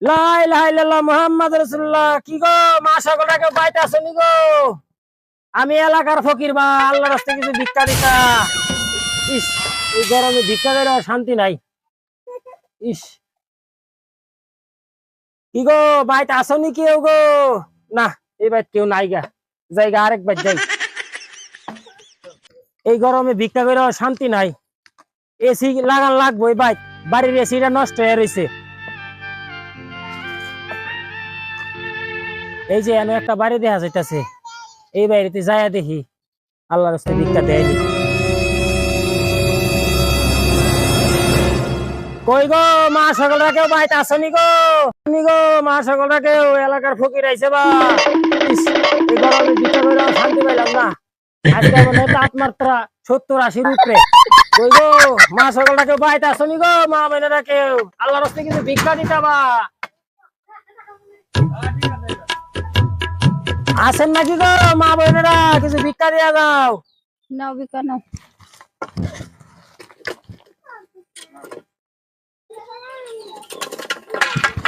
লা ইলাহা ইল্লাল্লাহ মুহাম্মাদুর রাসূলুল্লাহ। কি গো মা সকলটাকে বাইতে আসনি গো? আমি এলাকার ফকির বা আল্লাহর রাস্তায় কিছু ভিক্ষা দিতা। ইস, এই গরমে ভিক্ষা দিলে শান্তি নাই। ইস, কি গো বাইতে আসনি কেউ গো? না, এই বাইত কেউ নাই গা। জায়গা আরেক বাইত যাই। এই গরমে ভিক্ষা করে শান্তি নাই। এসি লাগান লাগবো এই বাইত। বাড়ির এসিটা নষ্ট হয়ে রয়েছে। এই যে এনে একটা বাড়ি দেখা যাইতাছে, এই বাড়িতে যাইয়া দেখি আল্লাহর রাস্তায় ভিক্ষা দেয়নি। কই গো মা সকলরা কেউ বাইতে আসনি গো? গো মা সকলরা কেউ, এলাকার ফকির আইছে বা। ইস, এই গরমে ভিক্ষা করে শান্তি পাইলাম না। আজকে মনে হয় তাপমাত্রা 70-80 উপরে। কই গো মা সকলরা কেউ বাইতে আসনি গো? মা বোনেরা কেউ আল্লাহর রাস্তায় কিছু ভিক্ষা দিতা বা। আসেন নাকি গো মা বোনেরা, কিছু ভিক্ষা দিয়া যাও। নাও বিকা নাও।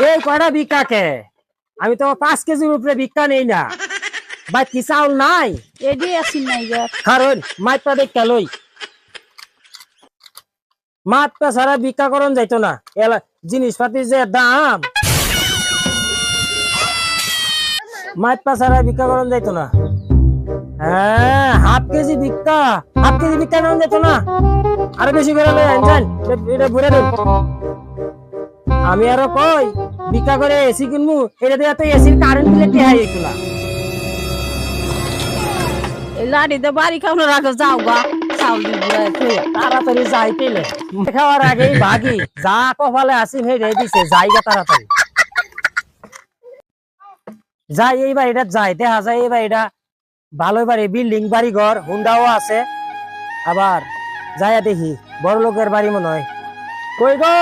এই কয়টা ভিক্ষা কে? আমি তো 5 কেজির উপরে ভিক্ষা নেই না। ভাই কি চাউল নাই? এডি আসি নাই গা। কারণ মাইপা দেখা লই, মাতপা ছাড়া ভিক্ষা করন যাইতো না। জিনিসপাতির যে দাম, মাইপা ছাড়া ভিক্ষা করন যাইতো না। হ্যাঁ, হাফ কেজি ভিক্ষা করন যাইতো না। আরো বেশি করে লই আনছেন, এটা ভরে দেন। আমি আরো কই ভিক্ষা করে এসি কিনবো, এটা দিয়ে তো এসির কারেন্ট বিলে কে হাই না। এই লাড়িতে বাড়ি খাওয়ানোর আগে যাও গা। চাউল দিয়ে তাড়াতাড়ি যাই পেলে খাওয়ার আগেই ভাগি, যা কপালে আসি ভেড়ে দিছে যাইগা তাড়াতাড়ি যাই। এই বাড়িটা যাই, দেখা যায় এই বাড়িটা ভালো বাড়ি, বিল্ডিং বাড়ি ঘর হুন্ডাও আছে। আবার যাইয়া দেখি বড় লোকের বাড়ি মনে হয়। কই গো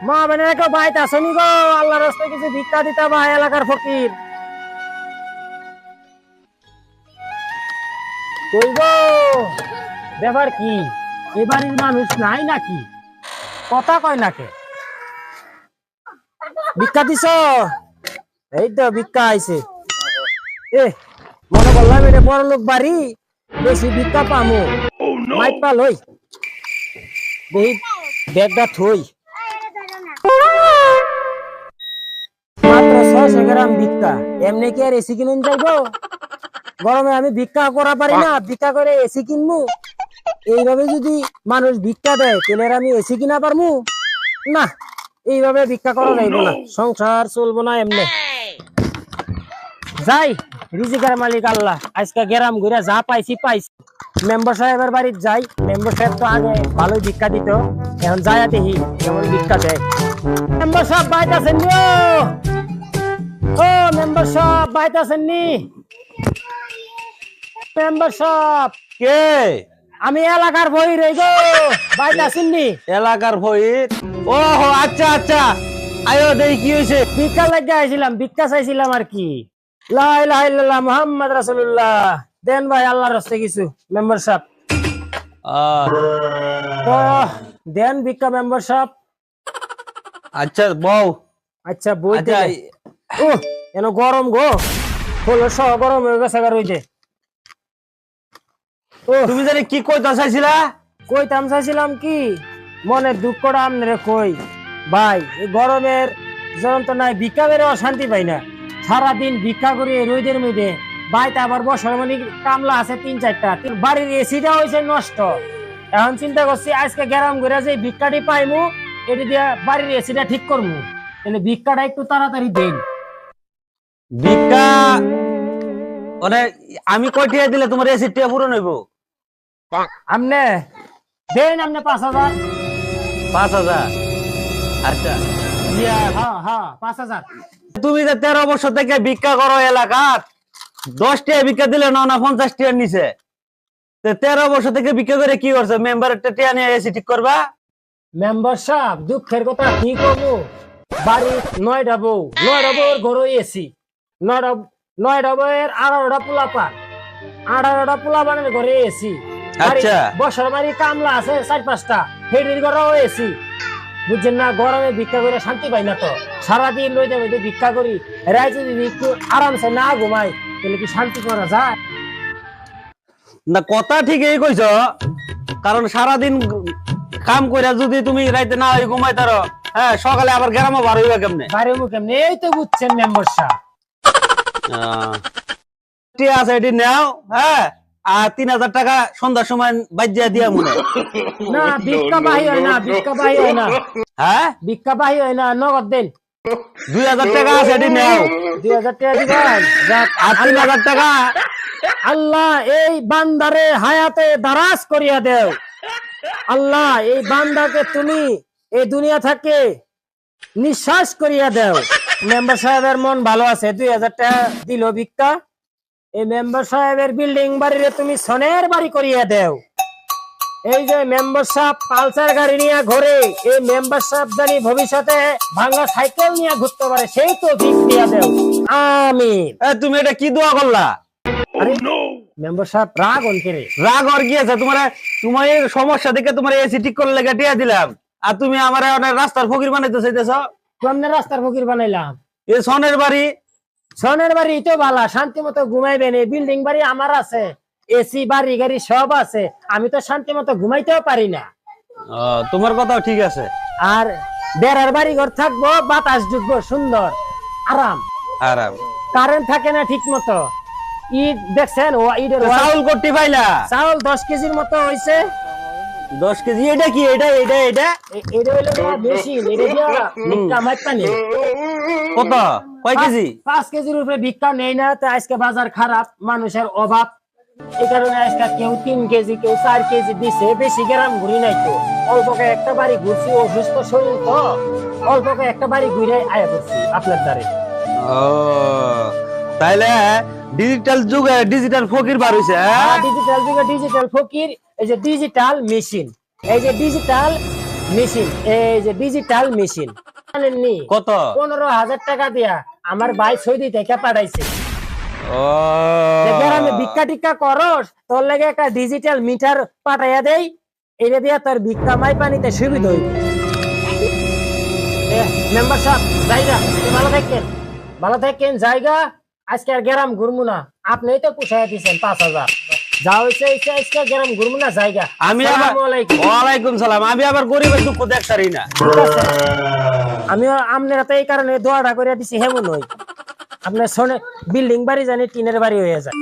মা বোনেরা কেউ বাইতে আসনি গো? আল্লাহর রাস্তায় কিছু ভিক্ষা দিতা বা, এলাকার ফকির। কই গো, ব্যাপার কি? এ বাড়ির মানুষ নাই নাকি? কথা কয় নাকে? ভিক্ষা দিছ? এই তো ভিক্ষা আইছে। এ মনে করলাম এটা বড় লোক বাড়ি, বেশি ভিক্ষা পামু। মাইপা লই দেখি ব্যাগটা থই। মাত্র 600 গ্রাম ভিক্ষা, এমনি কি আর এসি কিনুন যাইবো? গরমে আমি ভিক্ষা করা পারি না, ভিক্ষা করে এসি কিনবো? এইভাবে যদি মানুষ ভিক্ষা দেয় তাহলে আমি এসি কিনা পারমু না। এইভাবে ভিক্ষা করা যাইবো না, সংসার চলবো না এমনি। যাই, রিজিকের মালিক আল্লাহ। আজকে গেরাম ঘুরে যা পাইছি পাইছি। মেম্বার সাহেবের বাড়ি যাই, মেম্বার সাহেব তো আগে ভালোই ভিক্ষা দিত, এখন যাই দেখি কেমন ভিক্ষা দেয়। মেম্বার সাহেব বাইতাছেন নি? ও মেম্বার সাহেব বাইতাছেন নি? মেম্বার সাহেব কে? আমি এলাকার ভয়ির এই গো, বাইতাছেন নি? এলাকার ভয়ির? ও আচ্ছা আচ্ছা, আয়ো দেখি কি হয়েছে। ভিক্ষা লাগে আইছিলাম, ভিক্ষা চাইছিলাম আর কি। লা ইলাহা ইল্লাল্লাহ মুহাম্মাদুর রাসূলুল্লাহ। দেন ভাই আল্লাহর রাস্তায় কিছু। মেম্বার সাহেব তো দেন ভিক্ষা মেম্বার সাহেব। আচ্ছা বউ। আচ্ছা বই আচ্ছা ও এন গরম গো, হলো সহ গরম হয়ে গেছে গা রইতে। ও তুমি জানি কি কইতে চাইছিলা? কইতাম চাইছিলাম কি, মনের দুঃখটা আপনারে কই ভাই। এই গরমের যন্ত্রণায় ভিক্ষা করে অশান্তি পাই না। সারাদিন ভিক্ষা করি রোদের মধ্যে। বাইতে আবার বসার মানে কামলা আছে 3-4টা, বাড়ির এসিটা হয়েছে নষ্ট। এখন চিন্তা করছি আজকে গেরাম ঘুরে যে ভিক্ষাটি পাইমু, এটি দিয়ে বাড়ির এসিটা ঠিক করবো। তাহলে ভিক্ষাটা একটু তাড়াতাড়ি দেন। ভিক্ষা মানে আমি কয়টিয়া দিলে তোমার এসি টিয়া পূরণ হইব? আমনে দেন, আমনে 5,000। 5,000? আচ্ছা হ্যাঁ হ্যাঁ 5,000। তুমি যে 13 বছর থেকে ভিক্ষা করো এলাকার, 10 টাকা ভিক্ষা দিলে না 50 টাকার নিচে। 13 বছর থেকে ভিক্ষা করে কি করছো? মেম্বারের টাকা নিয়ে এসি ঠিক করবা? মেম্বার সাহেব দুঃখের কথা কি করবো, বাড়ি 9টা বউ, 9টা বউর ঘর এসি, 9টা বউয়ের 18টা পোলাপান, 18টা পোলাপানের ঘরে এসি। আচ্ছা বসার বাড়ি কামলা আছে 4-5টা, হেডির ঘরেও এসি। বুঝছেন না, গরমে ভিক্ষা করে শান্তি পাই না তো। সারাদিন লইতে লইতে ভিক্ষা করি, রাইতে যদি একটু আরামসে না ঘুমাই তাহলে কি শান্তি করা যায়? না কথা ঠিকই কইছ, কারণ সারাদিন কাম কইরা যদি তুমি রাইতে না হই ঘুমাইতারো, হ্যাঁ সকালে আবার গ্রামে বার হইবা কেমনে? বাইরে মুখে এই তো বুঝছেন মেম্বার সাহেব। ঠিক আছে, এটি নাও, হ্যাঁ, আর 3000 টাকা সন্ধ্যার সময় বাজ্যা দিয়া মনে। না ভিক্ষা বাহি হয় না, ভিক্ষা বাহি হয় না, হ্যাঁ ভিক্ষা বাহি হয় না, নগদ দেন। 2000 টাকা আছে, এটি নাও। 2000 টাকা দিবেন? যাক, আর 3000 টাকা আল্লাহ এই বান্দারে হায়াতে দারাজ করিয়া দেও। আল্লাহ এই বান্দাকে তুমি এই দুনিয়া থেকে নিঃশ্বাস করিয়া দেও। মেম্বার সাহেবের মন ভালো আছে, 2000 টাকা দিল ভিক্ষা। এই মেম্বার সাহেবের বিল্ডিং বাড়িরে তুমি সনের বাড়ি করিয়া দেও। এই যে মেম্বার সাহেব পালসার গাড়ি নিয়ে ঘুরে, এই মেম্বার সাহেব জানি ভবিষ্যতে ভাঙা সাইকেল নিয়ে ঘুরতে পারে, সেই তো ভিক দিয়া দেও। আমিন। তুমি এটা কি দোয়া করলা? আরে মেম্বার সাহেব রাগ অনকে রাগ আর কি আছে? তোমার এই সমস্যা দেখে তোমার এসি ঠিক করে লেগে টিয়া দিলাম, আর তুমি আমার অনেক রাস্তার ফকির বানাইতে চাইতেছ। কেমনে রাস্তার ফকির বানাইলাম? এই সনের বাড়ি, সনের বাড়ি তো ভালো, শান্তি মতো ঘুমাইবেন। এই বিল্ডিং বাড়ি আমার আছে, এসি বাড়ি গাড়ি সব আছে, আমি তো শান্তি মতো ঘুমাইতেও পারি না। তোমার কথাও ঠিক আছে। আর বেড়ার বাড়ি ঘর থাকবো, বাতাস ঢুকবো, সুন্দর আরাম। আরাম। কারেন্ট থাকে না ঠিক মতো। ঈদ দেখছেন, ও ঈদের চাউল করতে পাইলা? চাউল 10 কেজির মতো হয়েছে। 10 কেজি? এটা কি? এটা এটা এটা এটা হইলো মেশিন, এটা দিয়া ভিক্ষা মাইপা নেই। কত? কয় কেজি? 5 কেজির উপরে ভিক্ষা নেই না। তো আজকে বাজার খারাপ, মানুষের অভাব, এই কারণে আজকে কেউ 3 কেজি, কেউ 4 কেজি দিছে। বেশি গ্রাম ঘুরি নাই তো, অল্পকে একটা বাড়ি ঘুরছি, অসুস্থ শরীর তো, অল্পকে একটা বাড়ি ঘুরে আয়া করছি আপনার দ্বারে। ও তাইলে ডিজিটাল যুগে ডিজিটাল ফকির বার হইছে। ডিজিটাল যুগে ডিজিটাল ফকির। এই যে ডিজিটাল মেশিন, এই যে ডিজিটাল মেশিন, এই যে ডিজিটাল মেশিন জানেননি? কত? 15,000 টাকা দিয়া আমার ভাই সৌদি থেকে পাঠাইছে। ও গ্রামে ভিক্ষা টিক্ষা করস, তোর লাগে একটা ডিজিটাল মিটার পাঠাইয়া দেই, এটা দিয়া তোর ভিক্ষা মাই পানিতে সুবিধা হইবে। মেম্বার সাহেব জায়গা, ভালো থাকেন, ভালো থাকেন জায়গা। আজকে আর গ্রাম ঘুরবো না, আপনি তো পুষাইয়া দিচ্ছেন 5,000। যা হয়েছে আজকে গ্রাম ঘুরবো না জায়গা। আমি আবার ওয়ালাইকুম সালাম। আমি আবার গরিবের দুঃখ দেখতারি না। আমি আপনারা তো এই কারণে দোয়াটা করে দিছি, হেমন নই আপনার শোনে বিল্ডিং বাড়ি জানি টিনের বাড়ি হয়ে যায়।